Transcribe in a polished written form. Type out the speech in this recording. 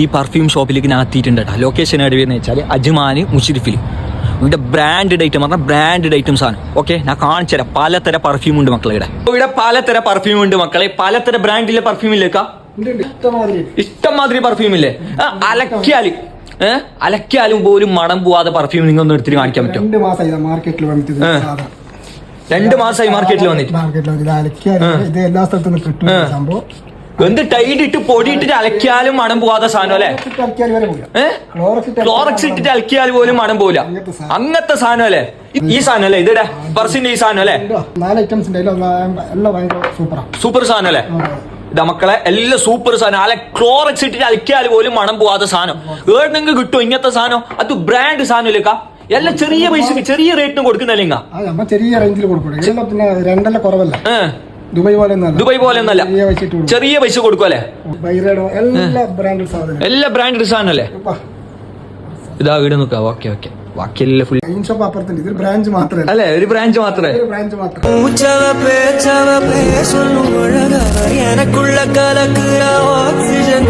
ഈ പെർഫ്യൂം ഷോപ്പിലേക്ക് ഞാൻ എത്തിയിട്ടുണ്ട് കേട്ടോ. ലൊക്കേഷൻ എവിടെയെന്ന് വെച്ചാൽ അജ്മാൻ മുഷരിഫിൽ. ഇവിടെ ബ്രാൻഡഡ് ഐറ്റം പറഞ്ഞാൽ ബ്രാൻഡഡ് ഐറ്റംസ് ആണ്. ഓക്കെ, ഞാൻ കാണിച്ചു തരാം. പലതരം പെർഫ്യൂം ഉണ്ട് മക്കളെ. ഇവിടെ പലതരം പെർഫ്യൂം ഉണ്ട് മക്കളെ. പലതരം ബ്രാൻഡിലെ പെർഫ്യൂം ഇല്ലേക്കാ, ഇഷ്ടംമാതിരി പെർഫ്യൂം ഇല്ലേ. അലക്കിയാലും പോലും മണം പോവാതെ പെർഫ്യൂം നിങ്ങൾ ഒന്ന് എടുത്തിട്ട് കാണിക്കാൻ പറ്റും. 2 മാസമായി മാർക്കറ്റിൽ വന്നിട്ട്. 2 മാസമായി മാർക്കറ്റിൽ വന്നിട്ട്. ഇത് എല്ലാ സ്ഥലത്തും കിട്ടും സംഭവം. എന്ത് ടൈഡ് ഇട്ട് പൊടിയിട്ടിട്ട് അലക്കിയാലും മണം പോവാത്ത സാധനം അല്ലേ. ക്ലോറക്സ് ഇട്ടിട്ട് അലക്കിയാൽ പോലും മണം പോവില്ല. അങ്ങനത്തെ സാധനം അല്ലേ ഈ സാധനം അല്ലേ. ഇതിടെ പെർസിന്റെ ഈ സാധനം അല്ലേ. 4 ഐറ്റംസ് സൂപ്പർ സാധനം അല്ലേ. ഇതാ മക്കളെ, എല്ലാം സൂപ്പർ സാധനം. അല്ല, ക്ലോറക്സ് ഇട്ടിട്ട് അലക്കിയാൽ പോലും മണം പോവാത്ത സാധനം ഏടെന്നെങ്കിൽ കിട്ടും ഇങ്ങനത്തെ സാധനം. അത് ബ്രാൻഡ് സാധനമില്ലേക്കാ. എല്ലാം ചെറിയ പൈസക്ക് ചെറിയ റേറ്റിന് കൊടുക്കുന്നില്ല. ചെറിയ റേഞ്ചിൽ കൊടുക്കും. പിന്നെ രണ്ടല്ല കുറവല്ല. ദുബായ് പോലെ ഒന്നല്ല, ചെറിയ പൈസ കൊടുക്കുമല്ലേ. എല്ലാ ബ്രാൻഡഡ് സാധനം അല്ലേ. ഇതാ വീട് നോക്കാം. ഓക്കെ ഓക്കെ, ബാക്കിയെല്ലാം ഫുൾ ബ്രാഞ്ച് മാത്രമേ അല്ലേ. ഒരു ബ്രാഞ്ച് മാത്രമേ. எனக்குள்ள கலக்குற ஆக்சிஜன்